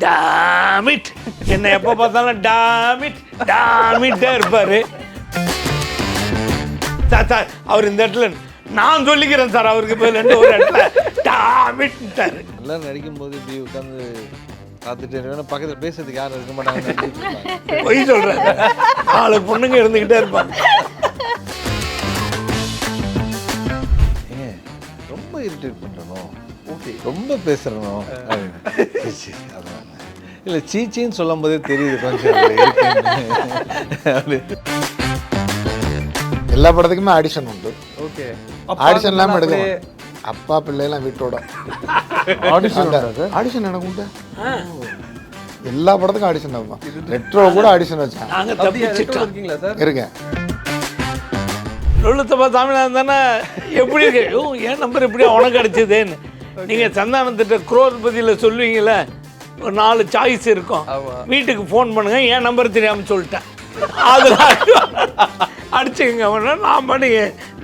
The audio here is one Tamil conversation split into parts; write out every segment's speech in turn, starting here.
டாமிட். என்ன எப்போ பார்த்தாலும் டாமிட்டே இருப்பார். சார் அவர் இந்த இடத்துல நான் சொல்லிக்கிறேன் சார், அவருக்கு பதில் ஒரு இடத்துல டாமிட்டார். எல்லோரும் நடிக்கும்போது இப்படி உட்காந்து பார்த்துட்டு பக்கத்தில் பேசுறதுக்கு யாரும் இருக்க மாட்டாங்க. பொய் சொல்கிறேன், 4 பொண்ணுங்க இருந்துக்கிட்டே இருப்பாங்க. ரொம்ப இரிட்டேட் பண்ணுறணும், ஓகே ரொம்ப பேசுகிறணும் அதான் இல்லை சீச்சின்னு சொல்லும் போதே தெரியுது கொஞ்சம் எல்லா படத்துக்குமே ஆடிஷன் உண்டு. ஓகே, ஆடிஷன் இல்லாமல் எடுக்கலாம். அப்பா பிள்ளைலாம் வீட்டோட ஆடிஷன் எனக்கு உண்டு. எல்லா படத்துக்கும் ஆடிஷன் வைப்பான். ரெட்ரோ கூட ஆடிஷன் வச்சான். நாங்கள் தப்பிச்சிட்டோம் இருக்கீங்களா சார்? இருக்கேன். லொல்லுத்தப்பா தமிழன் தானே எப்படி இருக்கு? என் நம்பர் எப்படி உனக்கு அடிச்சதுன்னு நீங்கள் சந்தானத்திட்ட குரோத்பதியில் சொல்லுவீங்களே, ஒரு 4 சாய்ஸ் இருக்கும். வீட்டுக்கு ஃபோன் பண்ணுங்க, என் நம்பர் தெரியாமல் சொல்லிட்டேன். அதில் அடிச்சுக்கங்க. நான் பண்ணி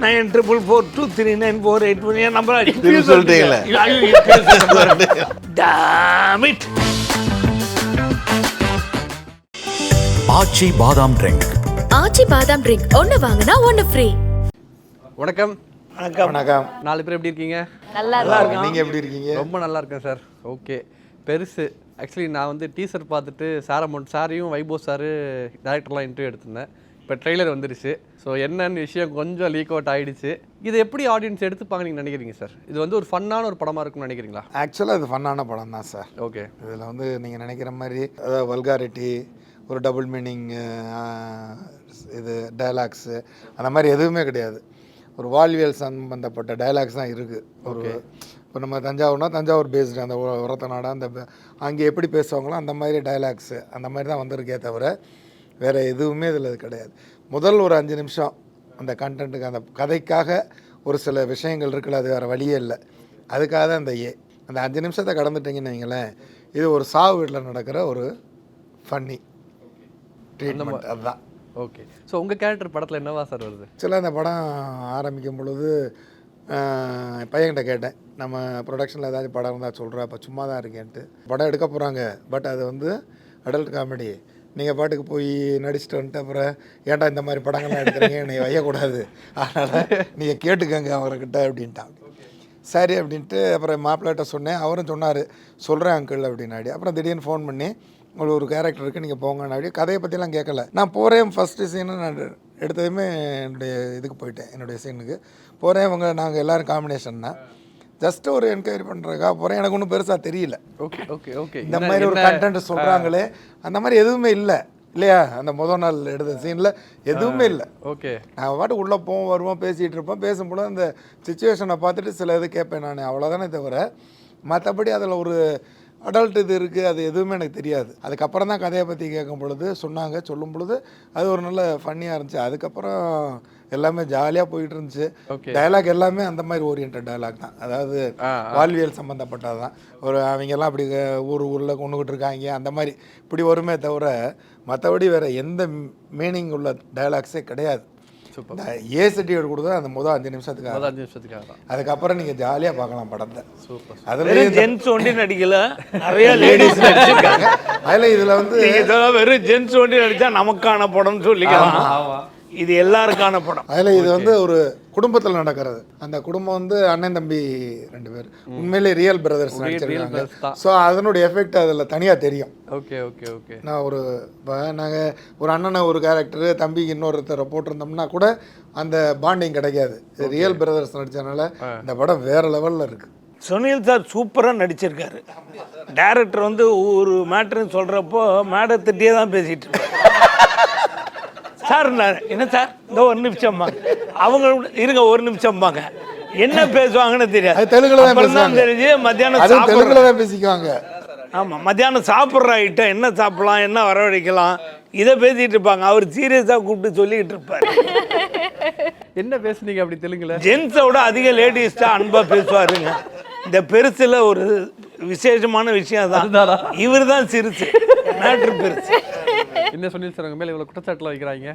94423948 என் நம்பர் அடிச்சு சொல்லிட்டீங்களே. டாமிட். ஆச்சி பாதாம் ட்ரிங்க். ஆச்சி பாதாம் ட்ரிங்க் ஒன்று வாங்கினா ஒன்று ஃப்ரீ. வணக்கம். வணக்கம். வணக்கம். 4 பேர் எப்படி இருக்கீங்க? நல்லா இருக்கேன். நீங்கள் எப்படி இருக்கீங்க? ரொம்ப நல்லா இருக்கேன் சார். ஓகே, பெருசு. ஆக்சுவலி நான் வந்து டீசர் பார்த்துட்டு சாரையும் வைபோ சார் டேரக்டர்லாம் இன்டர்வியூ எடுத்திருந்தேன். இப்போ ட்ரெய்லர் வந்துருச்சு. ஸோ என்னென்னு விஷயம் கொஞ்சம் லீக் அவுட் ஆகிடுச்சு. இது எப்படி ஆடியன்ஸ் எடுத்துப்பாங்க நீங்கள் நினைக்கிறீங்க சார்? இது வந்து ஒரு ஃபன்னான ஒரு படமாக இருக்கும்னு நினைக்கிறீங்களா? ஆக்சுவலாக இது ஃபன்னான படம் தான் சார். ஓகே, இதில் வந்து நீங்கள் நினைக்கிற மாதிரி அதாவது வல்காரிட்டி, ஒரு டபுள் மீனிங், இது டைலாக்ஸு அந்த மாதிரி எதுவுமே கிடையாது. ஒரு வாழ்வியல் சம்பந்தப்பட்ட டைலாக்ஸ் தான் இருக்குது. ஒரு இப்போ நம்ம தஞ்சாவூர்னா தஞ்சாவூர் பேஸ்டு, அந்த உரத்த நாடா அந்த அங்கே எப்படி பேசுவாங்களோ அந்த மாதிரி டைலாக்ஸு அந்த மாதிரி தான் வந்திருக்கே தவிர வேறு எதுவுமே இதில் கிடையாது. முதல் ஒரு 5 நிமிஷம் அந்த கண்டென்ட்டுக்கு, அந்த கதைக்காக ஒரு சில விஷயங்கள் இருக்குல்ல, அது வேறு வழியே இல்லை. அதுக்காக தான் அந்த 5 நிமிஷத்தை கடந்துட்டிங்கன்னு வைங்களேன், இது ஒரு சாவு வீட்டில் நடக்கிற ஒரு ஃபன்னி ட்ரீட்மெண்ட். அதுதான். ஓகே. ஸோ உங்கள் கேரக்டர் படத்தில் என்னவா சார் வருது? ஆக்சுவலாக இந்த படம் ஆரம்பிக்கும் பொழுது பையன்கிட்ட கேட்டேன், நம்ம ப்ரொடக்ஷனில் ஏதாச்சும் படம் இருந்தால் சொல்கிறா, அப்போ சும்மா தான் இருக்கேன்ட்டு. படம் எடுக்க போகிறாங்க, பட் அது வந்து அடல்ட் காமெடி. நீங்கள் பாட்டுக்கு போய் நடிச்சுட்டு வந்துட்டு அப்புறம் ஏன்டா இந்த மாதிரி படங்கள்லாம் எடுக்கிறீங்க, நீ வையக்கூடாது, அதனால் நீங்கள் கேட்டுக்கங்க அவர்கிட்ட அப்படின்ட்டான். சரி அப்படின்ட்டு அப்புறம் மாப்பிள்ளைகிட்ட சொன்னேன். அவரும் சொன்னார், சொல்கிறேன் அங்கிள் அப்படின்னாடி. அப்புறம் திடீர்னு ஃபோன் பண்ணி, உங்களுக்கு ஒரு கேரக்டர் இருக்குது, நீங்கள் போங்கன்னு. அப்படியே கதையை பற்றிலாம் கேட்கல. நான் போகிறேன். ஃபஸ்ட்டு சீனு நான் எடுத்ததுமே என்னுடைய இதுக்கு போயிட்டேன், என்னுடைய சீனுக்கு போகிறேன். நாங்கள் எல்லோரும் காம்பினேஷன் தான். ஜஸ்ட்டு ஒரு என்கொயரி பண்ணுறதுக்காக போகிறேன். எனக்கு ஒன்றும் பெருசாக தெரியல. Okay okay okay. இந்த மாதிரி ஒரு கண்டென்ட் சொல்கிறாங்களே, அந்த மாதிரி எதுவுமே இல்லை இல்லையா? அந்த முதல் நாள் எடுத்த சீனில் எதுவுமே இல்லை. ஓகே. நான் பாட்டு உள்ளே போவோம் வருவோம் பேசிகிட்டு இருப்போம். பேசும்போது அந்த சுச்சுவேஷனை பார்த்துட்டு சில இது கேட்பேன் நான், அவ்வளோதானே தவிர மற்றபடி அதில் ஒரு அடல்ட் இது இருக்குது அது எதுவுமே எனக்கு தெரியாது. அதுக்கப்புறம் தான் கதையை பற்றி கேட்கும் பொழுது சொன்னாங்க. சொல்லும் பொழுது அது ஒரு நல்ல ஃபன்னியாக இருந்துச்சு. அதுக்கப்புறம் எல்லாமே ஜாலியாக போயிட்டு இருந்துச்சு. டைலாக் எல்லாமே அந்த மாதிரி ஓரியன்ட் டைலாக் தான், அதாவது வாழ்வியல் சம்மந்தப்பட்டது தான். ஒரு அவங்கெல்லாம் அப்படி ஊரில் கொண்டுகிட்டு இருக்காங்க அந்த மாதிரி இப்படி வருமே தவிர மற்றபடி வேறு எந்த மீனிங் உள்ள டைலாக்ஸே கிடையாது. ஏ சர்டிஃபிகேட் கொடுத்தா அந்த முதல் 5 நிமிஷத்துக்காக தான். அதுக்கப்புறம் நீங்கள் ஜாலியாக பார்க்கலாம் படத்தை. சூப்பர். அதில் ஜென்ஸ் ஒண்டி நடிக்கல, நிறைய லேடிஸ் நடிச்சிருக்காங்க. அதில் இதில் வந்து வெறும் ஜென்ஸ் ஒண்டி நடித்தா நமக்கான படம்னு சொல்லிக்கலாம். இது எல்லாருக்கான படம். அதில் இது வந்து ஒரு குடும்பத்தில் நடக்கிறது. அந்த குடும்பம் வந்து அண்ணன் தம்பி 2 பேர் உண்மையிலே ரியல் பிரதர்ஸ் நடிச்சிருக்காங்க. ஸோ அதனுடைய எஃபெக்ட் அதில் தனியாக தெரியும். Okay okay okay. நான் நாங்கள் ஒரு அண்ணனை ஒரு கேரக்டரு, தம்பிக்கு இன்னொருத்தரை போட்டிருந்தோம்னா கூட அந்த பாண்டிங் கிடைக்காது. ரியல் பிரதர்ஸ் நடித்ததுனால இந்த படம் வேறு லெவலில் இருக்குது. சுனில் சார் சூப்பராக நடிச்சிருக்காரு. டைரக்டர் வந்து ஒரு மேட்ருன்னு சொல்கிறப்போ மேடத்திட்டே தான் பேசிகிட்டு இருக்காரு. சார் என்ன சார் இந்த ஒரு நிமிஷம்பாங்க, அவங்க இருங்க ஒரு நிமிஷம்பாங்க, என்ன பேசுவாங்கன்னு தெரியாது. தெலுங்குல தெரிஞ்சு மத்தியானம் பேசிக்குவாங்க. ஆமாம், மத்தியானம் சாப்பிட்ற ஐட்டம் என்ன சாப்பிடலாம், என்ன வரவழைக்கலாம், இதை பேசிகிட்டு இருப்பாங்க. அவர் சீரியஸாக கூப்பிட்டு சொல்லிக்கிட்டு இருப்பார். என்ன பேசுனீங்க அப்படி தெலுங்குல? ஜென்ஸோட அதிக லேடிஸ் தான் அன்பாக பேசுவாருங்க. இந்த பெருசில் ஒரு விசேஷமான விஷயம் தான், இவர் தான் சிறுசு, மேட்ரு பெருசு. என்ன சொல்லி சார் உங்க மேல இவ்வளவு குற்றச்சாட்டுல வைக்கிறாங்க?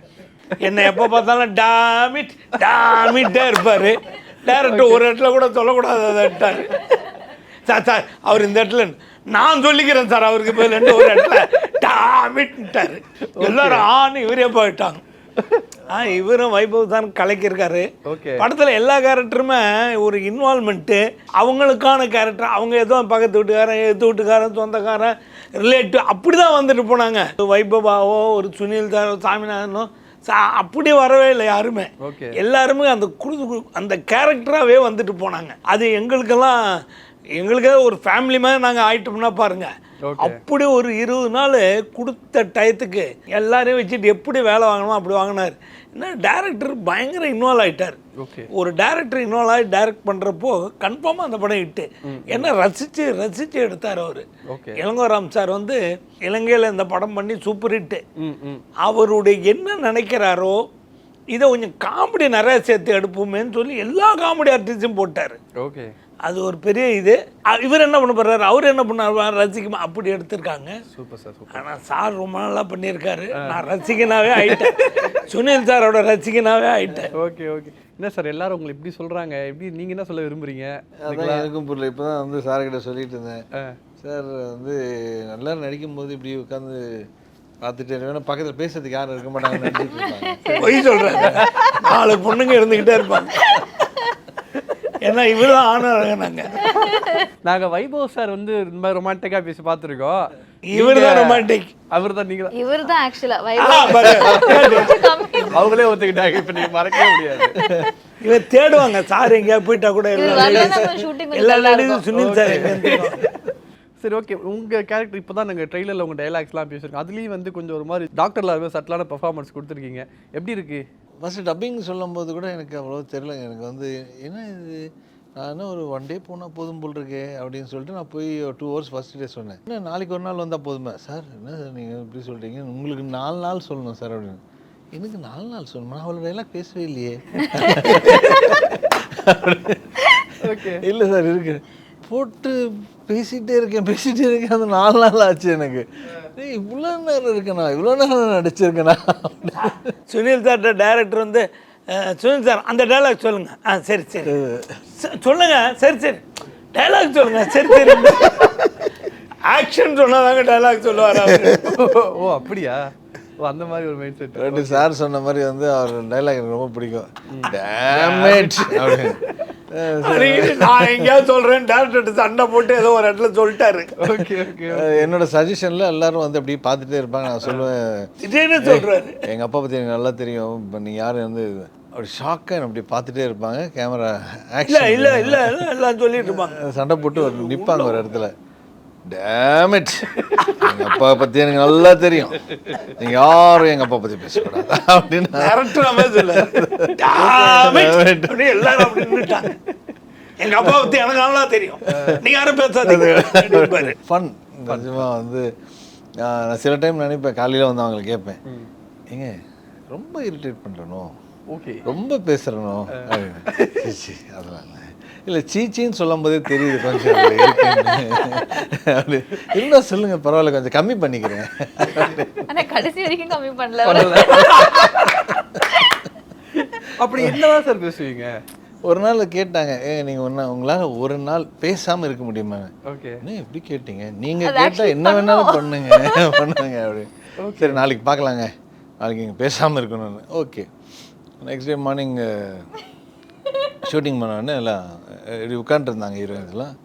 என்ன எப்போ பார்த்தாலும் டாமிட்டே இருப்பார். டேரக்டர் ஒரு இடத்துல கூட சொல்லக்கூடாது சார். அவர் இந்த இடத்துல நான் சொல்லிக்கிறேன் சார் அவருக்கு பதில் ஒரு இடத்துல டாமிட்டாரு. எல்லாரும் ஆன்னு இவரே போயிட்டாங்க. இவரும் வைபவ் தான் கலைக்கிருக்காரு. படத்தில் எல்லா கேரக்டருமே ஒரு இன்வால்மெண்ட்டு, அவங்களுக்கான கேரக்டர். அவங்க ஏதோ பக்கத்து வீட்டுக்காரன், எதிர்த்து வீட்டுக்காரன், சொந்தக்காரன், ரிலேட்டிவ் அப்படி தான் வந்துட்டு போனாங்க. வைபவாவோ ஒரு சுனில் சாரோ சாமிநாதனோ அப்படி வரவே இல்லை யாருமே. எல்லாருமே அந்த கேரக்டராகவே வந்துட்டு போனாங்க. அது எங்களுக்கே ஒரு ஃபேமிலி மாதிரி நாங்கள் ஆயிட்டோம்னா பாருங்க. அப்படி ஒரு 20 நாள் கொடுத்த டயத்துக்கு எல்லாரையும் வச்சுட்டு எப்படி வேலை வாங்கணுமோ அப்படி வாங்கினார். ஏன்னா டேரக்டர் பயங்கர இன்வால்வ் ஆகிட்டார். ஒரு டேரக்டர் இன்வால்வ் ஆகி டைரக்ட் பண்ணுறப்போ கன்ஃபார்மாக அந்த படம் ஹிட்டு. ஏன்னா ரசித்து எடுத்தார் அவர். இளங்கோராம் சார் வந்து இலங்கையில் இந்த படம் பண்ணி சூப்பர் ஹிட்டு. அவருடைய என்ன நினைக்கிறாரோ இதை கொஞ்சம் காமெடி நிறைய சேர்த்து எடுப்போமேன்னு சொல்லி எல்லா காமெடி ஆர்டிஸ்டும் போட்டார். அது ஒரு பெரிய இது. இவர் என்ன பண்ண போறாரு, அவர் என்ன பண்ணார், ரசிக்குமா அப்படி எடுத்திருக்காங்க. ஆனால் சார் ரொம்ப நல்லா பண்ணியிருக்காரு. நான் ரசிகனாவே ஆயிட்டேன், சுனில் சாரோட ரசிகனாவே ஆயிட்டேன். ஓகே என்ன சார் எல்லாரும் உங்களை இப்படி சொல்கிறாங்க, எப்படி நீங்கள் என்ன சொல்ல விரும்புகிறீங்க? அதான் எனக்கும் புரியல. இப்போ தான் வந்து சார்கிட்ட சொல்லிட்டு இருந்தேன். சார் வந்து நல்லா நடிக்கும்போது இப்படி உட்காந்து பார்த்துட்டு வேணா பக்கத்தில் பேசுறதுக்கு யாரும் இருக்க மாட்டாங்கன்னு நினச்சிட்டு இருப்பாங்க. பொய் சொல்கிறாங்க, 4 பொண்ணுங்க இருந்துக்கிட்டே இருப்பாங்க. ஏன்னா இவர் தான் ஆனாங்க. நாங்கள் வைபவ் சார் வந்து இந்த மாதிரி ரொமான்டிக்காக பேசி பார்த்துருக்கோம். இவர் தான் ரொமான்டிக். அவர் தான் நீங்கள் இவர் தான் ஆக்சுவலா அவங்களே ஒத்துக்கிட்டாங்க. இப்போ நீங்கள் மறக்கவே முடியாது. இவர் தேடுவாங்க சார் எங்கேயா போயிட்டா கூட எல்லா லேடிஸும் சுனில் சார். சரி ஓகே, உங்கள் கேரக்டர் இப்போ தான் நாங்கள் ட்ரெய்லரில் உங்கள் டைலாக்ஸ்லாம் பேசியிருக்கோம். அதுலேயும் வந்து கொஞ்சம் ஒரு மாதிரி டாக்டரில் இருக்கும் சட்டிலான பர்ஃபார்மன்ஸ் கொடுத்துருக்கீங்க. எப்படி இருக்குது? ஃபஸ்ட்டு டப்பிங் சொல்லும் போது கூட எனக்கு அவ்வளோ தெரிலங்க. எனக்கு வந்து என்ன இது, நான் என்ன ஒரு 1 டே போனால் போதும் போல் இருக்கே அப்படின்னு சொல்லிட்டு நான் போய் 2 hours ஃபஸ்ட் டே சொன்னேன். என்ன நாளைக்கு ஒரு நாள் வந்தால் போதுமே சார், என்ன சார் நீங்கள் இப்படி சொல்கிறீங்க, உங்களுக்கு 4 நாள் சொல்லணும் சார் அப்படின்னு. எனக்கு 4 நாள் சொல்லணும், நான் அவ்வளோ டைலாக் பேசவே இல்லையே. ஓகே இல்லை சார் இருக்கு போட்டு பேசிகிட்டே இருக்கேன் அந்த 4 நாள் ஆச்சு எனக்கு. இவ்வளோ நேரம் இருக்கேண்ணா, இவ்வளோ நேரம் நடிச்சிருக்கேண்ணா. சுனில் சார் டைரக்டர் வந்து சுனில் சார் அந்த டைலாக் சொல்லுங்க. சரி சொல்லுங்க, சரி டைலாக் சொல்லுங்க, சரி ஆக்ஷன் சொன்னாதாங்க டைலாக் சொல்லுவார். ஓ அப்படியா? அந்த மாதிரி ஒரு மைண்ட் செட். 2 சார் சொன்ன மாதிரி வந்து அவர் டைலாக் எனக்கு ரொம்ப பிடிக்கும். டேமேட் அப்படின்னு நான் எங்கேயாவது சொல்றேன், டேரக்டர் சண்டை போட்டு ஏதோ ஒரு இடத்துல சொல்லிட்டாரு. என்னோட சஜஷன்ல எல்லாரும் வந்து அப்படி பார்த்துட்டே இருப்பாங்க. நான் சொல்லுவேன், திடீர்னு சொல்றாரு எங்கள் அப்பா பற்றி எனக்கு நல்லா தெரியும், இப்போ நீங்கள் யாரும் வந்து அப்படி ஷாக்காக அப்படி பார்த்துட்டே இருப்பாங்க. கேமரா ஆக்ஷன் இல்லை எல்லாம் சொல்லிட்டு இருப்பாங்க. சண்டை போட்டு நிற்பாங்க ஒரு இடத்துல. டேமேட், எங்கள் அப்பா பற்றி எனக்கு நல்லா தெரியும், நீங்கள் யாரும் எங்கள் அப்பா பற்றி பேசக்கூடாது அப்படின்னு எல்லாரும் அப்படி நின்றுட்டாங்க. எங்கள் அப்பா பற்றி எனக்கு நல்லா தெரியும், நீங்கள் யாரும் பேசாதீங்க. ஃபன் நிஜமாக வந்து நான் சில டைம் நினைப்பேன், காலையில் வந்து அவங்களை கேட்பேன், ஏங்க ரொம்ப இரிட்டேட் பண்ணுறனோ, ரொம்ப பேசுகிறனோ அப்படின்னு. அதெல்லாம் இல்லை சீச்சின்னு சொல்லும் போதே தெரியுது கொஞ்சம் அப்படி இருந்தால் சொல்லுங்க பரவாயில்ல, கொஞ்சம் கம்மி பண்ணிக்கிறேன். ஆனா கடைசி வரைக்கும் கம்மி பண்ணல. அப்படி என்னதான் சார் பேசுவீங்க? ஒரு நாள் கேட்டாங்க, நீங்கள் உங்களால் ஒரு நாள் பேசாமல் இருக்க முடியுமா? என்ன எப்படி கேட்டீங்க, நீங்கள் கேட்டால் என்ன வேணாலும் பண்ணுங்க அப்படி. சரி நாளைக்கு பார்க்கலாங்க, நாளைக்கு இங்கே பேசாமல் இருக்கணும்னு. Okay, next day morning shooting பண்ணோடனே எல்லாம் இப்படி உட்காந்துருந்தாங்க ஹீரோயின்ஸ்லாம்.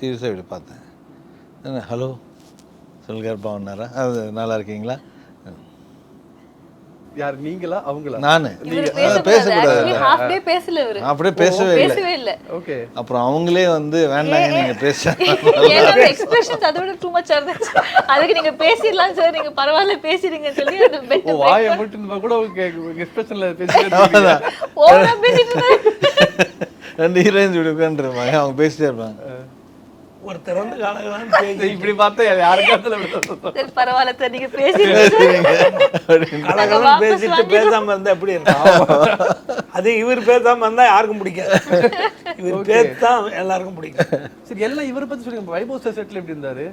சீரியஸாக இப்படி பார்த்தேன். என்ன ஹலோ சொல்லுங்க பாவனாரா, அது நல்லா இருக்கீங்களா? யார் நீங்களா அவங்களா? நான் பேசக்கூடாது, அப்படியே பேசவே இல்லை. ஓகே, அப்புறம் அவங்களே வந்து வேண்டாங்க நீங்க பேச, எக்ஸ்பிரஷன்ஸ் அதோட டூ மச் இருந்துச்சு. அதுக்கு நீங்க பேசிடலாம் சார், நீங்க பரவாயில்ல பேசிடுங்கன்னு சொல்லி அந்த வாயை மட்டும் கூட எக்ஸ்பிரஷன்ல பேசிட்டு ஓவரா பேசிட்டு 2 ஹீரோயின்ஸ் இப்படி உட்காந்துருப்பாங்க, அவங்க பேசிட்டே இருப்பாங்க. ஒருத்தர் வந்து காலகாலம் இப்படி பார்த்தா யாருக்காத்துல பரவாயில்ல சார் நீங்க பேசிட்டு காலகாலம் பேசிட்டு பேசாம இருந்தா எப்படி இருக்கும்? அது இவர் பேசாம இருந்தா யாருக்கும் பிடிக்காது, இவர் பேசா எல்லாருக்கும் பிடிக்கும். சரி எல்லாம் இவரை பத்தி சொல்லுங்க. வைபவ் சார் செட்ல எப்படி இருந்தாரு?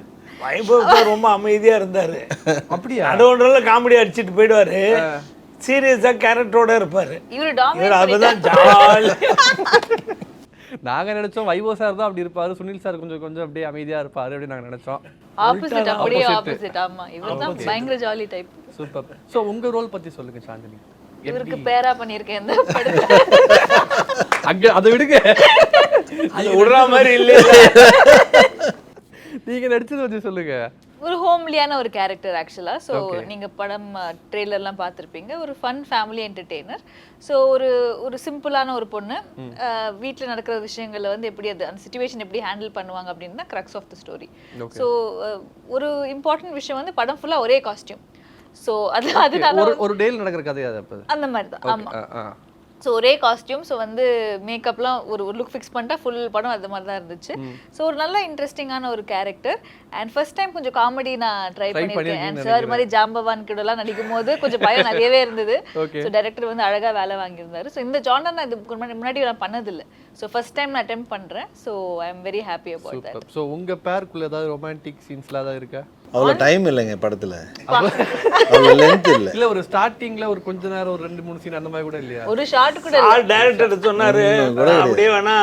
வைபவ் சார் ரொம்ப அமைதியா இருந்தாரு. அப்படியா? நடுவுல காமெடி அடிச்சுட்டு போயிடுவாரு, சீரியஸா கேரக்டரோட இருப்பாரு. இவர் அப்பதான் ஜாலி. நாங்க நினைச்சோம் வைபோ சார் தான் அப்படி இருப்பாரு, சுனில் சார் கொஞ்சம் கொஞ்சம் அப்படியே அமைதியா இருப்பாரு அப்படின்னு நாங்க நினைச்சோம். ஆப்போசிட், அப்படியே ஆப்போசிட். ஆமா, இவர் தான் பயங்கர ஜாலி டைப். சூப்பர். ஸோ உங்க ரோல் பத்தி சொல்லுங்க சாந்தினி. இவருக்கு பேரா பண்ணியிருக்கேன் இந்த படத்துல. அங்க அதை விடுங்க, அது விடுற மாதிரி இல்லை. நீங்க நடிச்சது பத்தி சொல்லுங்க. ஒரு ஹோம்லியான ஒரு கேரக்டர் ஆக்சுவலா. ஸோ நீங்க படம் ட்ரெய்லர்லாம் பார்த்துருப்பீங்க. ஒரு ஃபன் ஃபேமிலி என்டர்டெய்னர். ஸோ ஒரு சிம்பிளான ஒரு பொண்ணு வீட்டில் நடக்கிற விஷயங்களை வந்து எப்படி அது அந்த சிச்சுவேஷன் எப்படி ஹேண்டில் பண்ணுவாங்க அப்படின்னு தான் crux of the story. So ஒரு இம்பார்ட்டன்ட் விஷயம் வந்து படம் ஃபுல்லாக ஒரே காஸ்டியூம். ஸோ அதனால ஒரு டேல நடக்கிற கதை அது அந்த மாதிரி தான். ஆமாம். ஸோ ஒரே காஸ்டியூம். ஸோ வந்து மேக்கப்லாம் ஒரு லுக் ஃபிக்ஸ் பண்ணிட்டா ஃபுல் படம் அது மாதிரி தான் இருந்துச்சு. ஸோ ஒரு நல்ல இன்ட்ரெஸ்டிங்கான ஒரு கேரக்டர். அண்ட் ஃபர்ஸ்ட் டைம் கொஞ்சம் காமெடி நான் ட்ரை பண்ணியிருக்கேன். அண்ட் சார் மாதிரி ஜாம்பவான் கிட்டலாம் நடிக்கும் போது கொஞ்சம் பயம் நிறையவே இருந்தது. ஸோ டைரக்டர் வந்து அழகாக வேலை வாங்கியிருந்தாரு. ஸோ இந்த ஜானர் நான் இது முன்னாடி நான் பண்ணதில்லை. ஸோ ஃபர்ஸ்ட் டைம் நான் அட்டெம்ப்ட் பண்ணுறேன். So I am very happy about that. So உங்க பேருக்குள்ள ஏதாவது ரொமான்டிக் சீன்ஸ்லாம் ஏதாவது இருக்கா? அவ்வளோ டைம் இல்லைங்க படத்துல, அவ்வளோ லென்த் இல்லை. இல்ல ஒரு ஸ்டார்டிங்ல ஒரு கொஞ்ச நேரம் ஒரு 2-3 சீன் அந்த மாதிரி கூட இல்லையா? ஒரு ஷார்ட் கூட ஆல் டைரக்டர் சொன்னாரு, அப்படியே வேணா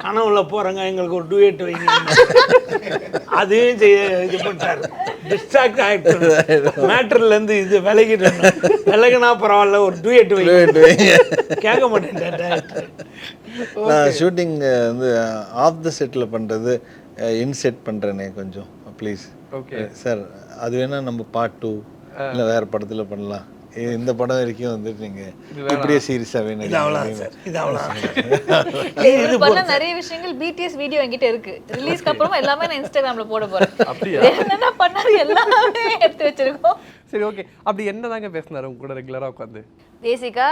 கனவுல போறங்க எங்களுக்கு ஒரு டூயட் வைங்க. அதையும் இது பண்ணிட்டாரு. டிஸ்ட்ராக்ட் ஆயிட்டு மேட்டர்ல இருந்து இது விலகினா பரவாயில்ல, ஒரு டூயட் வைங்க. கேட்க மாட்டேன் டைரக்டர். நான் ஷூட்டிங் வந்து ஆஃப் த செட்டில் பண்ணுறது இன்செட் பண்ணுறேனே கொஞ்சம் ப்ளீஸ். ஓகே சார், அது வேணா நம்ம பார்ட் 2 இல்லை வேறு படத்தில் பண்ணலாம். இந்த படம் வரைக்கும் வந்துட்டு நீங்கள் இப்படியே சீரியஸாக வேணும். இது பண்ண நிறைய விஷயங்கள் பிடிஎஸ் வீடியோ என்கிட்ட இருக்கு. ரிலீஸ்க்கு அப்புறமா எல்லாமே நான் இன்ஸ்டாகிராம்ல போட போறேன். அப்படியா? என்னென்ன பண்ணாரு எல்லாமே எடுத்து வச்சிருக்கோம். சரி, ஓகே. அப்படி என்னதாங்க பேசினாரு உங்க கூட ரெகுலரா உட்காந்து? பேசிக்கா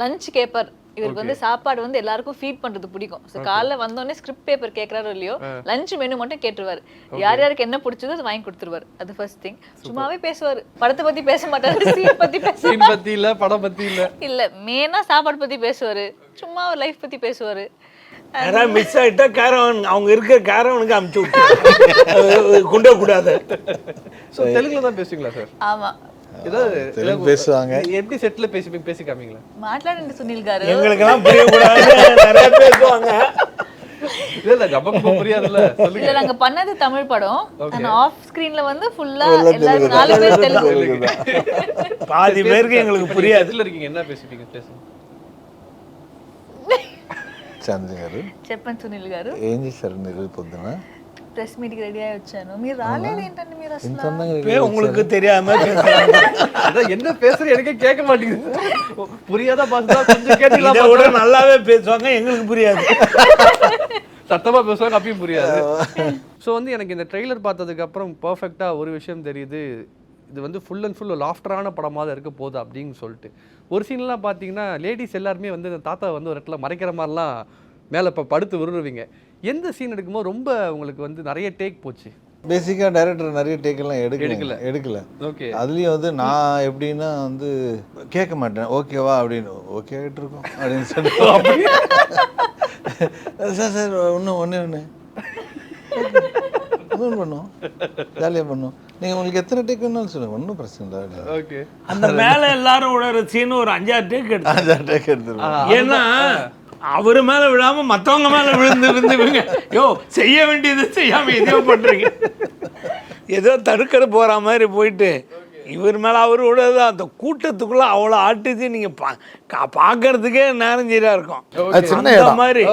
லஞ்ச் கேப்பர். இவருக்கு வந்து சாப்பாடு வந்து எல்லாருக்கும் ஃபீட் பண்றது பிடிக்கும். ஸோ காலைல வந்தோடனே ஸ்கிரிப்ட் பேப்பர் கேட்கறாரோ இல்லையோ, லஞ்ச் மெனு மட்டும் கேட்டுருவாரு. யார் யாருக்கு என்ன பிடிச்சதோ அது வாங்கி கொடுத்துருவாரு. அது ஃபர்ஸ்ட் திங். சும்மாவே பேசுவாரு. படத்தை பத்தி பேச மாட்டாரு, சீன் பத்தி சீன் பத்தி இல்ல, படம் பத்தி இல்ல, இல்ல மெயினா சாப்பாடு பத்தி பேசுவாரு. சும்மா ஒரு லைஃப் பத்தி பேசுவாரு. யாராவது மிஸ் ஆகிட்டா கேரவன் அவங்க இருக்கிற கேரவனுக்கு அமுச்சு விட்டு குண்டே கூடாது. ஸோ தெலுங்குல தான் பேசுவீங்களா சார்? ஆமா, தெலுங்கு பேசுவாங்க. எப்படி செட்ல பேசி காமிங்களா? மாట్లాடுங்க சுனில் காரு. எங்களுக்கெல்லாம் புரியக்கூடாது, நிறைய பேசுவாங்க. இல்ல நமக்கு புரியாதுல்ல. இல்ல, நாங்க பண்ணது தமிழ் படம். ஆனா ஆஃப் ஸ்கிரீன்ல வந்து ஃபுல்லா எல்லாரும் 4 பேர் தெலுங்கு. பாதி பேருக்கு எங்களுக்கு புரியாது. இதுல இருக்கீங்க, என்ன பேசுவீங்க? பேசுங்க. చంద్ర గారు చెప్పండి సునీల్ గారు. ఏం చేశారు మీరు పొద్దున? ప్రెస్ మీట్ కి రెడీ అయ్యి వచ్చాను. మీరు రాలేదు ఏంటండి? మీరు ఇంత అసలు అందంగా உங்களுக்கு தெரியாம அதான் என்ன பேசுறது எனக்கே கேட்க மாட்டேங்குது. புரியாத பாஷா கொஞ்சம் கேட்டீங்களா? இதை விட நல்லாவே பேசுவாங்க, எங்களுக்கு புரியாது. சத்தமா பேசுவாங்க, அப்பயும் புரியாது. ஸோ வந்து எனக்கு இந்த ட்ரெய்லர் பார்த்ததுக்கு அப்புறம் பர்ஃபெக்டா ஒரு விஷயம் தெரியுது. இது வந்து ஃபுல் அண்ட் ஃபுல் லாஃப்டரான படமாக தான் இருக்க போகுது அப்படின்னு சொல்லிட்டு. ஒரு சீன்லாம் பார்த்தீங்கன்னா லேடிஸ் எல்லாருமே வந்து இந்த தாத்தா வந்து ஒரு இடத்துல மறைக்கிற மாதிரிலாம் மேலே இப்போ படுத்து விரும்புவீங்க. எந்த சீன் எடுக்கும்போது ரொம்ப உங்களுக்கு வந்து நிறைய டேக் போச்சு? பேசிக்காக டைரக்டர் நிறைய டேக்கெல்லாம் எடுக்கல. ஓகே. அதுலேயும் வந்து நான் எப்படின்னா வந்து கேட்க மாட்டேன், ஓகேவா அப்படின்னு. ஓகே ஆகிட்டு இருக்கோம் அப்படின்னு சொல்லி சார் சார் ஒன்று பண்ணுவோம், ஜாலியாக பண்ணுவோம். நீங்கள் உங்களுக்கு எத்தனை டேக் வேணாலும் சொல்லுங்கள், ஒன்றும் பிரச்சனை இல்லை. ஓகே. அந்த மேலே எல்லாரும் விடுற சீன் ஒரு 5-6 டேக் எடுத்துருவோம். ஏன்னா அவரு மேல விழாம மத்தவங்க மேல விழுந்துருங்க. யோ, செய்ய வேண்டியது செய்யாம எதையோ பண்றீங்க. ஏதோ தடுக்கிற போற மாதிரி போயிட்டு இவர் மேல அவரு விடாதான் அந்த கூட்டத்துக்குள்ள அவ்வளோ ஆட்டுச்சு. நீங்க பாக்குறதுக்கே நேரம் சரியா இருக்கும். சின்ன மாதிரி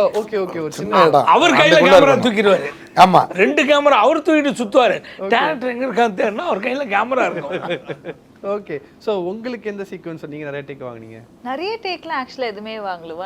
அவர் கையில கேமரா தூக்கிடுவாரு. ஆமா, 2 கேமரா அவர் தூக்கிட்டு சுத்துவாரு. டேரக்டர் எங்க இருக்கான்னு தேடினா அவர் கையில கேமரா இருக்கும். ஓகே. ஸோ உங்களுக்கு எந்த சீக்வன்ஸ் நீங்கள் நிறைய டேக் வாங்கினீங்க? நிறைய டேக்லாம் ஆக்சுவலாக எதுவுமே வாங்கல.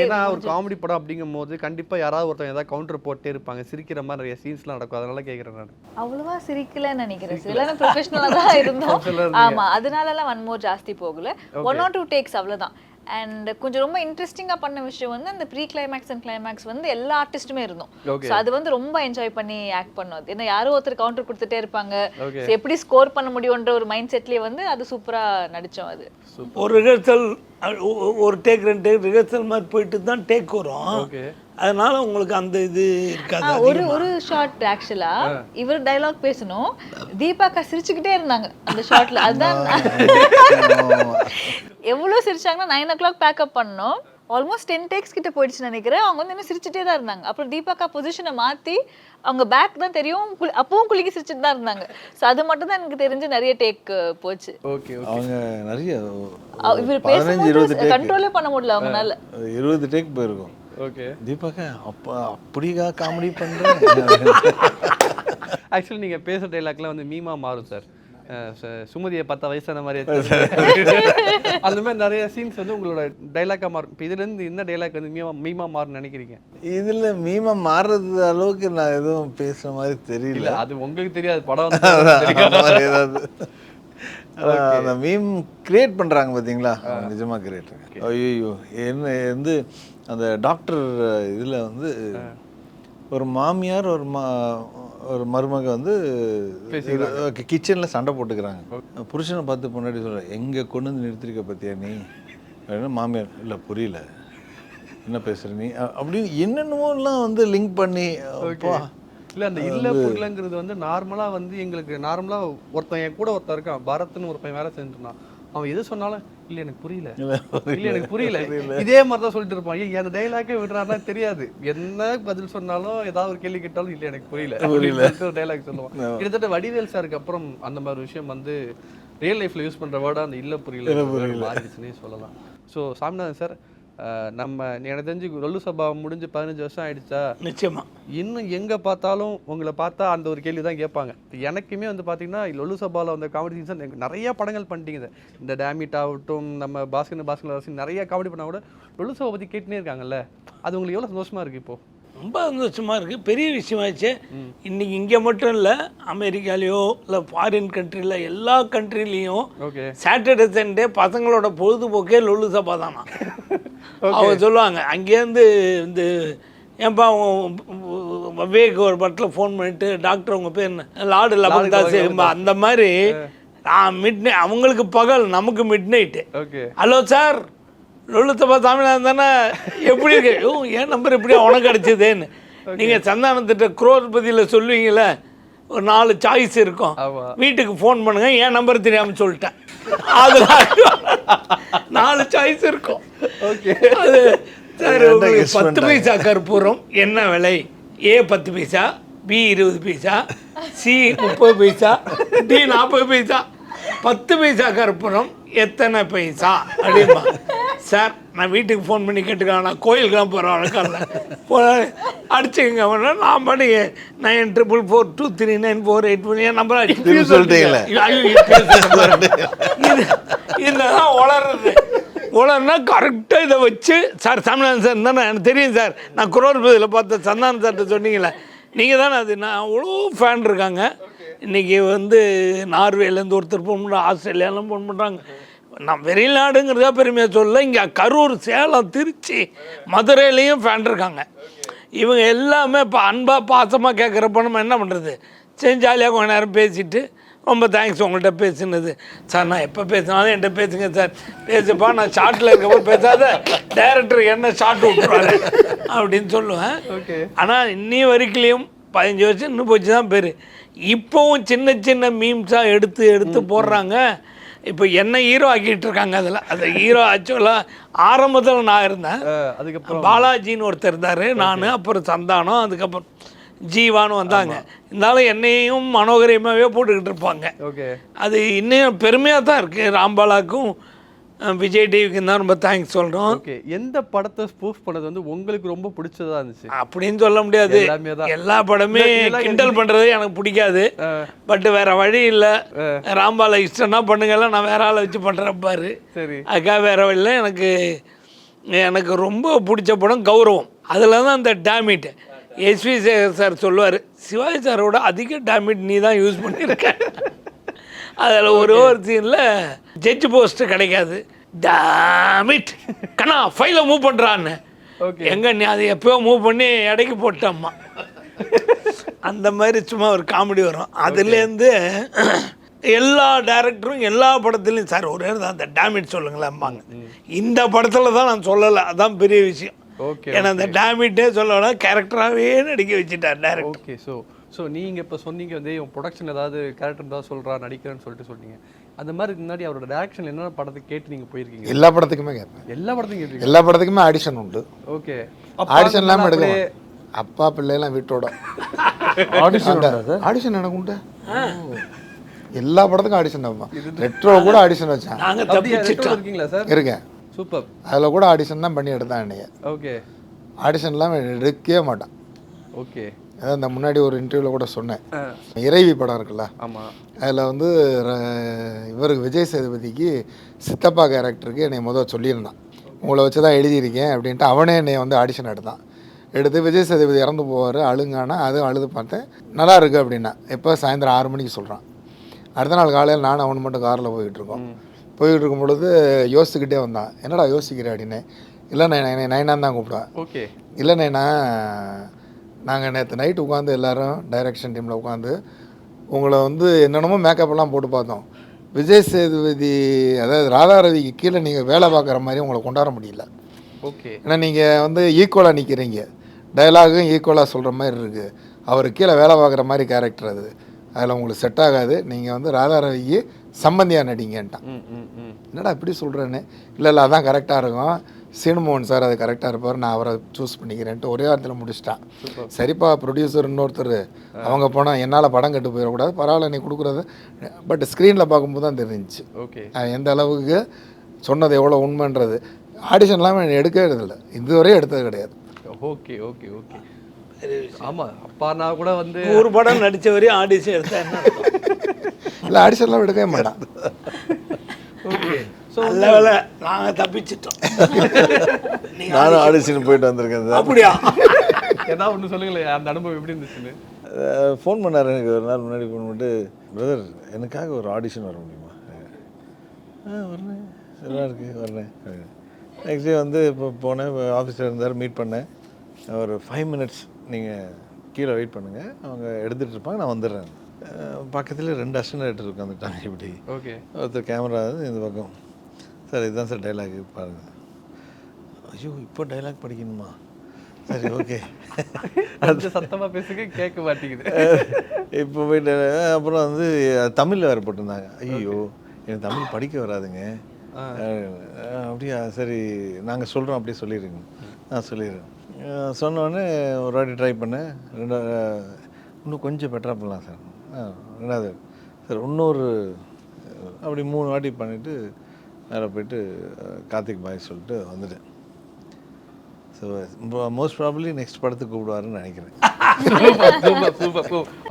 ஏன்னா ஒரு காமெடி படம் அப்படிங்கும் போது கண்டிப்பாக யாராவது ஒருத்தவங்க ஏதாவது கவுண்டர் போட்டே இருப்பாங்க, சிரிக்கிற மாதிரி நிறைய சீன்ஸ்லாம் நடக்கும். அதனால கேட்குறேன் நான். அவ்வளவா சிரிக்கலன்னு நினைக்கிறேன். சில ப்ரொஃபஷனலாக தான் இருந்தோம். ஆமா, அதனாலலாம் 1 more ஜாஸ்தி போகல. 1 or 2 டேக்ஸ் அவ்வளோதான். அண்ட் கொஞ்சம் ரொம்ப இன்ட்ரெஸ்டிங்காக பண்ண விஷயம் வந்து அந்த ப்ரீ கிளைமேக்ஸ் அண்ட் கிளைமேக்ஸ் வந்து எல்லா ஆர்டிஸ்ட்டுமே இருந்தோம். ஸோ அது வந்து ரொம்ப என்ஜாய் பண்ணி ஆக்ட் பண்ணோம். ஏன்னா யாரோ ஒருத்தர் கவுண்டர் கொடுத்துட்டே இருப்பாங்க, எப்படி ஸ்கோர் பண்ண முடியும்ன்ற ஒரு மைண்ட் செட்லேயே வந்து அது சூப்பராக நடித்தோம். அது ஒரு ரிஹர்சல், ஒரு டேக் 2 டேக் ரிஹர்சல் மாதிரி போயிட்டு தான் டேக் வரும். அதனால உங்களுக்கு அந்த இது இருக்காது. ஒரு ஷார்ட் ஆக்சுவலா இவர் டைலாக் பேசணும், தீபாக்கா சிரிச்சுக்கிட்டே இருந்தாங்க அந்த ஷார்ட்ல. அதுதான் எவ்வளவு சிரிச்சாங்கன்னா 9 o'clock பேக்கப் பண்ணோம். ஆல்மோஸ்ட் 10 டேக்ஸ் கிட்ட போயிடுச்சு நினைக்கிறேன். அவங்க வந்து இன்னும் சிரிச்சுட்டே தான் இருந்தாங்க. அப்புறம் தீபாக்கா பொசிஷனை மாற்றி அவங்க பேக் தான் தெரியும், அப்பவும் குலுக்கி சிரிச்சுட்டு தான் இருந்தாங்க. ஸோ அது மட்டும் தான் எனக்கு தெரிஞ்சு நிறைய டேக் போச்சு. ஓகே அவங்க நிறைய இவர் பேசும்போது கண்ட்ரோலே பண்ண முடியல அவங்கனால. 20 டேக் போயிருக்கும். ஓகே தீபாக்கா அப்படியா காமெடி பண்ணுறேன். ஆக்சுவலி நீங்கள் பேசுகிற டைலாக்லாம் வந்து மீமா மாறும் சார். சுமதியை 10 வயசான மாதிரி அந்த மாதிரி நிறைய சீன்ஸ் வந்து உங்களோட டைலாக்காக மாறும். இப்போ இதுலேருந்து என்ன டைலாக் வந்து மீமா மாறும்னு நினைக்கிறீங்க? இதில் மீமா மாறுறது அளவுக்கு நான் எதுவும் பேசுகிற மாதிரி தெரியல. அது உங்களுக்கு தெரியாது, படம் ஏதாவது அந்த மீம் கிரியேட் பண்ணுறாங்க பார்த்தீங்களா, நிஜமாக கிரியேட். ஐயோ என்ன வந்து அந்த டாக்டர் இதில் வந்து ஒரு மாமியார் ஒரு மருமக வந்து கிச்சனில் சண்டை போட்டுக்கிறாங்க. புருஷனை பார்த்து முன்னாடி சொல்ல, எங்கே கொண்டு வந்து நிறுத்திருக்க பார்த்தியா நீ அப்படின்னா, மாமியார் இல்லை புரியல என்ன பேசுகிற நீ அப்படின்னு என்னென்னமோலாம் வந்து லிங்க் பண்ணி. இல்லை அந்த இல்லை புரியலங்கிறது வந்து நார்மலாக வந்து எங்களுக்கு நார்மலாக ஒருத்தன் என் கூட ஒருத்தன் இருக்கான், பரத்னு ஒரு பையன் வேலை செஞ்சுருந்தான். அவன் எது சொன்னாலும் இல்லை எனக்கு புரியல, இல்லை எனக்கு புரியல, இதே மாதிரி தான் சொல்லிட்டு இருப்பான். ஏன் அந்த டைலாக்கே விடுறாருன்னா தெரியாது, என்ன பதில் சொன்னாலும் ஏதாவது ஒரு கேள்வி கேட்டாலும் இல்லை எனக்கு புரியல ஒரு டைலாக் சொல்லுவான். கிட்டத்தட்ட வடிவேல் சாருக்கு அப்புறம் அந்த மாதிரி விஷயம் வந்து ரியல் லைஃப்ல யூஸ் பண்ற வேர்டா அந்த இல்லை புரியல மாறிடுச்சுன்னே சொல்லலாம். ஸோ சாமிநாதன் சார், நம்ம எனக்கு தெரிஞ்சு லொல்லு சபா முடிஞ்சு 15 வருஷம் ஆயிடுச்சா? நிச்சயமா. இன்னும் எங்கே பார்த்தாலும் உங்களை பார்த்தா அந்த ஒரு கேள்வி தான் கேட்பாங்க. எனக்குமே வந்து பார்த்தீங்கன்னா லொல்லு சபாவில் அந்த காமெடி சீன்ஸ் நிறைய படங்கள் பண்ணிட்டீங்க. இந்த டேமிட் ஆகட்டும், நம்ம பாஸ்கர் நிறைய காமெடி பண்ணால் கூட லொல்லு சபா பற்றி கேட்டுனே இருக்காங்கல்ல, அது உங்களுக்கு எவ்வளோ சந்தோஷமாக இருக்குது? இப்போது ரொம்ப சந்தோஷமாக இருக்குது, பெரிய விஷயமாச்சு. இன்றைக்கி இங்கே மட்டும் இல்லை, அமெரிக்காலேயோ இல்லை ஃபாரின் கண்ட்ரியில் எல்லா கண்ட்ரிலையும் சாட்டர்டே சண்டே பசங்களோட பொழுதுபோக்கே லொல்லு சபா தானா. அவங்க சொல்லுவாங்க அங்கேருந்து இந்த ஏன்பா விவேக் ஒரு படத்தில் ஃபோன் பண்ணிட்டு, டாக்டர் உங்கள் பேர் என்ன, லார்டு லபன்தாஸ் அந்த மாதிரி மிட் நைட் அவங்களுக்கு பகல், நமக்கு மிட் நைட்டு. ஹலோ சார், லொல்லு சபா சாமிநாதன் தானே, எப்படி இருக்கு? என் நம்பர் எப்படியா உனக்கு கிடச்சிதுன்னு நீங்கள் சந்தானத்திட்ட குரோர்பதியில் சொல்லுவீங்களே, ஒரு 4 சாய்ஸ் இருக்கும், வீட்டுக்கு ஃபோன் பண்ணுங்க, என் நம்பர் தெரியாமல் சொல்லிட்டேன். அதில் 4 சாய்ஸ் இருக்கும். அது சார் 10 பைசா கற்பூரம் என்ன விலை? ஏ 10 பைசா, பி 20 பைசா, சி 30 பைசா, டி 40 பைசா. 10 பைசா கற்பூரம் எத்தனை பைசா அப்படிமா. சார் நான் வீட்டுக்கு ஃபோன் பண்ணி கேட்டுக்கலாம், நான் கோயிலுக்குலாம் போகிறேன் வழக்கம் அடிச்சுக்கங்க. நான் பண்ணி 94423948 என் நம்பர் அடிச்சு சொல்லிட்டீங்களே. இதுதான் வளருது. உலர்னா கரெக்டாக இதை வச்சு, சார் சாமிநாதன் சார் தானே, எனக்கு தெரியும் சார், நான் குரோர்பதியில் பார்த்த சந்தானம் சார்கிட்ட சொன்னீங்களே நீங்கள் தானே. அது நான் அவ்வளோ ஃபேன் இருக்காங்க. இன்றைக்கி வந்து நார்வேலேருந்து ஒருத்தர் ஃபோன் பண்ணுறாங்க, ஆஸ்திரேலியாலாம் ஃபோன் பண்ணுறாங்க. நான் வெளிநாடுங்கிறதா பெருமையாக சொல்லலை, இங்கே கரூர், சேலம், திருச்சி, மதுரையிலையும் ஃபேன் இருக்காங்க. இவங்க எல்லாமே இப்போ அன்பாக பாசமாக கேட்குறப்ப நம்ம என்ன பண்ணுறது, சரி ஜாலியாக கொஞ்ச நேரம் பேசிவிட்டு, ரொம்ப தேங்க்ஸ் உங்கள்கிட்ட பேசுனது சார், நான் எப்போ பேசினாலும் என்கிட்ட பேசுங்க சார், பேசுப்பா, நான் ஷார்ட்டில் இருக்கப்போ பேசாத, டைரக்டர் என்ன ஷார்ட் விட்டுருவாரு அப்படின்னு சொல்லுவேன். ஆனால் இன்னி வரைக்கும் 15 வருஷம் இன்னும் போச்சு தான் பேர். இப்போவும் சின்ன சின்ன மீம்ஸாக எடுத்து போடுறாங்க. இப்போ என்ன ஹீரோ ஆக்கிட்டு இருக்காங்க. அதில் அந்த ஹீரோ ஆக்சுவலாக ஆரம்பத்தில் நான் இருந்தேன், அதுக்கப்புறம் பாலாஜின்னு ஒருத்தர் இருந்தார், நான் அப்புறம் சந்தானம், அதுக்கப்புறம் ஜீவான்னு வந்தாங்க. இருந்தாலும் என்னையும் மனோகரியமாகவே போட்டுக்கிட்டு இருப்பாங்க. அது இன்னும் பெருமையாக தான் இருக்குது. ராம்பாலாக்கும் விஜய் டிவிக்கு தான் ரொம்ப தேங்க்ஸ் சொல்கிறோம். ஓகே, எந்த படத்தை ஸ்பூஃப் பண்ணது வந்து உங்களுக்கு ரொம்ப பிடிச்சதா இருந்துச்சு? அப்படின்னு சொல்ல முடியாது, எல்லா படமே கிண்டல் பண்ணுறது எனக்கு பிடிக்காது. பட் வேற வழி இல்லை, ராம்பாலா இஷ்டம்னா பண்ணுங்கலாம், நான் வேற ஆளை வச்சு பண்ணுறேன் பாரு. சரி, அதுக்காக வேற வழியில் எனக்கு ரொம்ப பிடிச்ச படம் கௌரவம். அதில் தான் அந்த டேமிட் எஸ்வி சேகர் சார் சொல்லுவார், சிவாஜி சாரோட அதிக டேமிட் நீ தான் யூஸ் பண்ணியிருக்க. அதில் ஒரு சீனில் ஜட்ஜ் போஸ்ட்டு கிடைக்காது, டேமிட் கண்ணா ஃபைலை மூவ் பண்ணுறான்னு. எங்கே நீ அதை எப்போயோ மூவ் பண்ணி இடைக்கு போட்டம்மா. அந்த மாதிரி சும்மா ஒரு காமெடி வரும். அதுலேருந்து எல்லா டைரக்டரும் எல்லா படத்துலையும் சார் ஒரே தான் அந்த டேமிட் சொல்லுங்களேம்பாங்க. இந்த படத்தில் தான் நான் சொல்லலை, அதுதான் பெரிய விஷயம். ஏன்னா அந்த டேமிட்டே சொல்லலாம், கேரக்டராகவே நடிக்க வச்சுட்டார் டேரக்டர். ஓகே, ஸோ நீங்கள் இப்போ சொன்னீங்க வந்து ப்ரொடக்ஷன் ஏதாவது கேரக்டர் தான் சொல்கிறா நடிக்கிறேன்னு சொல்லிட்டு சொன்னீங்க. அந்த மாதிரி முன்னாடி அவரோட டேரக்ஷன் என்னென்ன படத்துக்கு கேட்டு நீங்கள் போயிருக்கீங்க? எல்லா படத்துக்குமே கேட்பேன். எல்லா படத்தையும் கேட்டீங்க? எல்லா படத்துக்குமே ஆடிஷன் உண்டு. ஓகே. ஆடிஷன் இல்லாமல் எடுக்கலாம். அப்பா பிள்ளைலாம் வீட்டோட ஆடிஷன் எனக்கு உண்டு. எல்லா படத்துக்கும் ஆடிஷன் வைப்பேன். ரெட்ரோ கூட ஆடிஷன் வச்சேன். நாங்கள் தப்பிச்சிட்டோம். இருக்கீங்களா சார்? இருக்கேன். சூப்பர். அதில் கூட ஆடிஷன் தான் பண்ணி எடுத்தான் என்னைய. ஓகே. ஆடிஷன் இல்லாமல் எடுக்கவே மாட்டான். ஓகே. அதான் இந்த முன்னாடி ஒரு இன்டர்வியூவில் கூட சொன்னேன். இறைவி படம் இருக்குல்ல, ஆமாம், அதில் வந்து இவருக்கு விஜய் சேதுபதிக்கு சித்தப்பா கேரக்டருக்கு என்னை முதல் சொல்லியிருந்தான், உங்களை வச்சு தான் எழுதியிருக்கேன் அப்படின்ட்டு. அவனே என்னை வந்து ஆடிஷன் எடுத்து விஜய் சேதுபதி இறந்து போவார், அழுங்கானா அதுவும் அழுது பார்த்தேன், நல்லா இருக்குது அப்படின்னா. எப்போ சாயந்தரம் 6 மணிக்கு சொல்கிறான். அடுத்த நாள் காலையில் நானும் அவனு மட்டும் காரில் போய்கிட்டு இருக்கும் பொழுது யோசிச்சுக்கிட்டே வந்தான். என்னடா யோசிக்கிறேன் அப்படின்னு. இல்லை நைனான்னு தான் கூப்பிடுவேன். ஓகே. இல்லை நைனா, நாங்கள் நேற்று நைட்டு உட்காந்து எல்லோரும் டைரக்ஷன் டீமில் உட்காந்து உங்களை வந்து என்னென்னமோ மேக்கப்லாம் போட்டு பார்த்தோம். விஜய் சேதுபதி அதாவது ராதா ரவிக்கு கீழே நீங்கள் வேலை பார்க்குற மாதிரி உங்களை கொண்டாட முடியல. ஓகே. ஏன்னா நீங்கள் வந்து ஈக்குவலாக நிற்கிறீங்க, டைலாகும் ஈக்குவலாக சொல்கிற மாதிரி இருக்குது. அவருக்கு கீழே வேலை பார்க்குற மாதிரி கேரக்டர் அது, அதில் உங்களுக்கு செட் ஆகாது. நீங்கள் வந்து ராதா ரவிக்கு சம்பந்தியாக நடிங்கன்ட்டான். என்னடா இப்படி சொல்கிறேன்னு. இல்லை அதான் கரெக்டாக இருக்கும், சீனுமோகன் சார் அது கரெக்டாக இருப்பார், நான் அவரை சூஸ் பண்ணிக்கிறேன்ட்டு ஒரே வாரத்தில் முடிச்சிட்டான். சரிப்பா, ப்ரொடியூசர் இன்னொருத்தர் அவங்க போனால் என்னால் படம் கட்டு போயிடக்கூடாது, பரவாயில்ல நீ கொடுக்குறது. பட் ஸ்க்ரீனில் பார்க்கும்போது தான் தெரிஞ்சிச்சு ஓகே எந்த அளவுக்கு சொன்னது எவ்வளோ உண்மைன்றது. ஆடிஷன்லாம் எடுக்கவே இல்லை, இதுவரையும் எடுத்தது கிடையாது. Okay okay okay. ஆமாம், அப்பா நான் கூட வந்து ஒரு படம் நடித்த வரையும் ஆடிஷன் எடுத்தேன். இல்லை ஆடிஷன்லாம் எடுக்கவே மாட்டான். ஓகே. ஸோ நல்ல வேலை நாங்கள் தப்பிச்சிட்டோம். நானும் ஆடிஷன் போயிட்டு வந்திருக்கேன் சார். அப்படியா? ஏன்னா ஒன்று சொல்லுங்களேன், அந்த அனுபவம் எப்படி இருந்துச்சுன்னு. ஃபோன் பண்ணார் எனக்கு ஒரு நாள் முன்னாடி. ஃபோன் பண்ணிட்டு, பிரதர் எனக்காக ஒரு ஆடிஷன் வர முடியுமா? வரேன், நல்லா இருக்குது வரேன். நெக்ஸ்ட் டே வந்து இப்போ போனேன், ஆஃபீஸில் இருந்தார், மீட் பண்ணேன். ஒரு 5 மினிட்ஸ் நீங்கள் கீழே வெயிட் பண்ணுங்கள், அவங்க எடுத்துகிட்டு இருப்பாங்க, நான் வந்துடுறேன். பக்கத்தில் 2 அசிஸ்டன்ட் ரைட்டர் உட்காந்துட்டாங்க. இப்படி ஓகே. ஒருத்தர் கேமரா இந்த பக்கம், சார் இதுதான் சார் டைலாக் பாருங்கள். ஐயோ இப்போ டைலாக் படிக்கணுமா? சரி ஓகே. அது சத்தமாக பேசுங்க, கேட்க மாட்டேங்குது. இப்போ போயிட்டு அப்புறம் வந்து தமிழில் வேறு போட்டிருந்தாங்க. ஐயோ எனக்கு தமிழ் படிக்க வராதுங்க. அப்படியா, சரி நாங்கள் சொல்கிறோம் அப்படியே சொல்லிடுங்க. சொல்லிடுறேன். சொன்னோடனே ஒரு வாட்டி ட்ரை பண்ணேன். இன்னும் கொஞ்சம் பெட்டராக பண்ணலாம் சார். 2வது சார் இன்னொரு அப்படி 3 வாட்டி பண்ணிவிட்டு வேறு போயிட்டு கார்த்திக் பாய் சொல்லிட்டு வந்துட்டேன். ஸோ மோஸ்ட் ப்ராபப்ளி நெக்ஸ்ட் படத்துக்கு கூப்பிடுவாருன்னு நினைக்கிறேன்.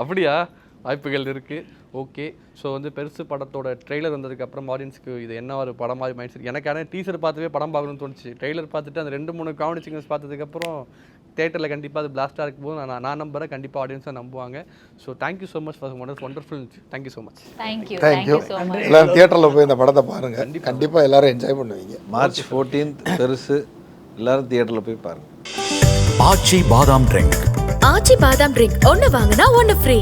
அப்படியா? வாய்ப்புகள் இருக்குது. ஓகே. ஸோ வந்து பெருசு படத்தோட ட்ரெய்லர் வந்ததுக்கப்புறம் ஆடியன்ஸுக்கு இது என்ன ஒரு படம் மாதிரி மைண்ட் செட். எனக்கான டீசர் பார்த்துவே படம் பார்க்கணும்னு தோணுச்சு. ட்ரெய்லர் பார்த்துட்டு அந்த 2-3 காமெடி சீக்வன்ஸ் பார்த்ததுக்கப்புறம் தேட்டரில் கண்டிப்பாக அது பிளாஸ்டாக இருக்கும் போது நான் நம்புகிறேன், கண்டிப்பாக ஆடியன்ஸாக நம்புவாங்க. So thank you so much for wonderful. Thank you so much. Thank you. எல்லோரும் தியேட்டரில் போய் இந்த படத்தை பாருங்கள், கண்டிப்பாக எல்லோரும் என்ஜாய் பண்ணுவீங்க. மார்ச் 14th பெருசு, எல்லோரும் தியேட்டரில் போய் பாருங்கள். ஆச்சி பாதாம் ட்ரிங்க். ஆச்சி பாதாம் ட்ரிங்க் ஒன்று வாங்கினா ஒன்று ஃப்ரீ.